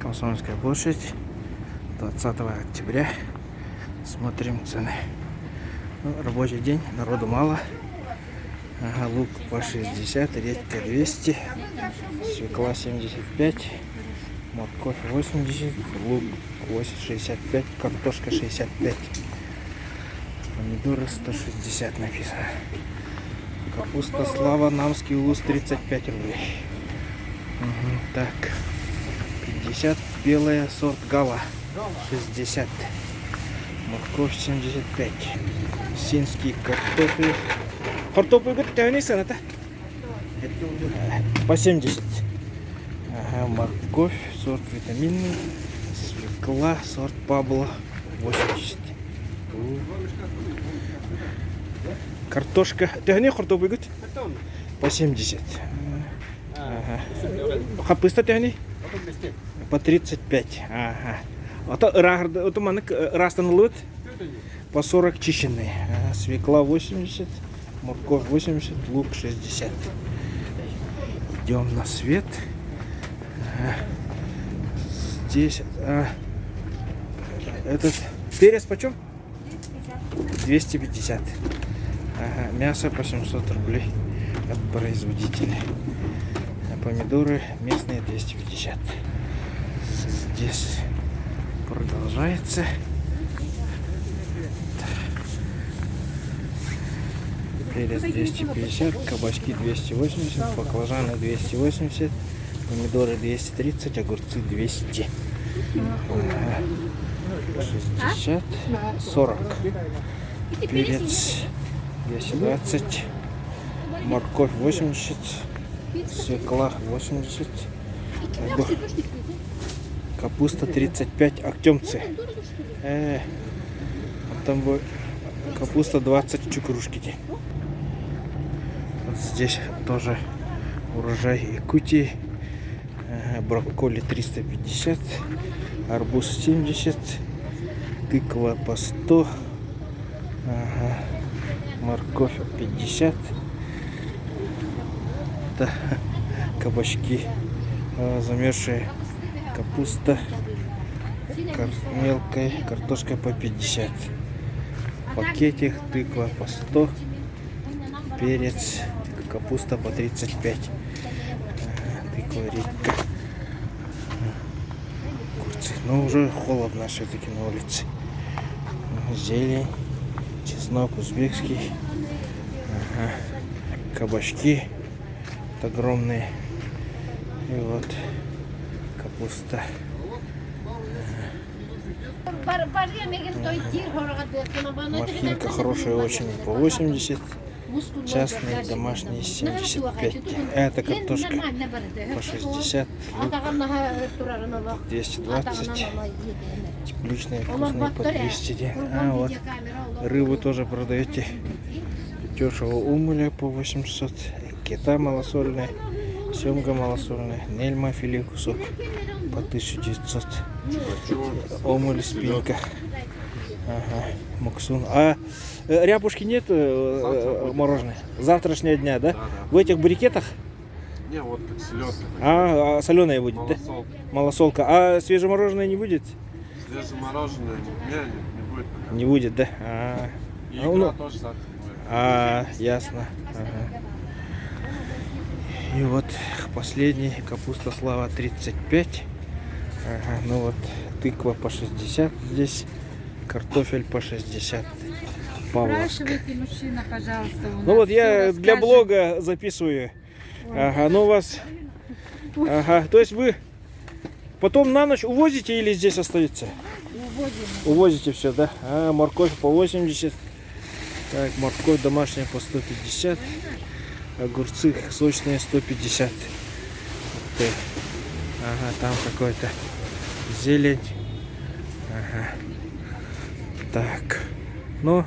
Комсомольская площадь, 20 октября. Смотрим цены. Ну, рабочий день, народу мало. Ага, лук по 60, редька 200, свекла 75, морковь 80, лук 65, картошка 65, помидоры 160 написано. Капуста Слава, Намский улус 35 рублей. Угу, так, 50, белая сорт Гала 60, морковь 75, синский картофель. Картофель это по 70. Ага, морковь сорт витаминный, свекла сорт Пабло 80. Картошка картофель по 70. Ага. Капуста по 35. Ага. По 40 чищенный. Ага. Свекла 80, морковь 80, лук 60. Идем на свет. Ага. Здесь этот перец почем? 250. Ага. Мясо по 700 рублей от производителя. Помидоры местные 250. Здесь продолжается. Перец 250, кабачки 280, баклажаны 280, помидоры 230, огурцы 200. 60, 40. Перец 220, морковь 80, свекла 80, капуста 35, актемцы. Там капуста 20 чукрушки. Вот здесь тоже урожай Якутии. Брокколи 350, арбуз 70, тыква по 100, морковь 50, да, кабачки замерзшие, капуста мелкая, картошка по 50, пакетик, тыква по 100, перец, капуста по 35, тыква, редька, огурцы. Но уже холодно все-таки на улице. Зелень, чеснок узбекский, кабачки огромные, и вот капуста. Морфинка хорошая очень по 80, частные домашние 75. Это картошка по 60, лук 220, тепличные вкусные по 200. Вот рыбу тоже продаете дешево. Умыля по 800, кита малосольная, семга малосольная, нельма филе кусок по 1900, омуль спинка, муксун. А ряпушки нет мороженое? Завтрашнего дня, да? В этих брикетах? Не, вот селедка. Соленая будет, малосолка. Да? Малосолка. А свежемороженое не будет? Свежемороженое не будет. Пока. Не будет, да? И икра тоже завтра будет. Ясно. Ага. И вот последний, капуста Слава 35. Ага, ну вот тыква по 60 здесь, картофель по 60. Павловск. Мужчина, пожалуйста, ну вот я для блога записываю. Ага, ну у вас. Ага, то есть вы потом на ночь увозите или здесь остается? Увозим. Увозите все, да? Морковь по 80. Так, морковь домашняя по 150. Огурцы сочные 150. Ага, там какой-то зелень. Ага. Так. Ну,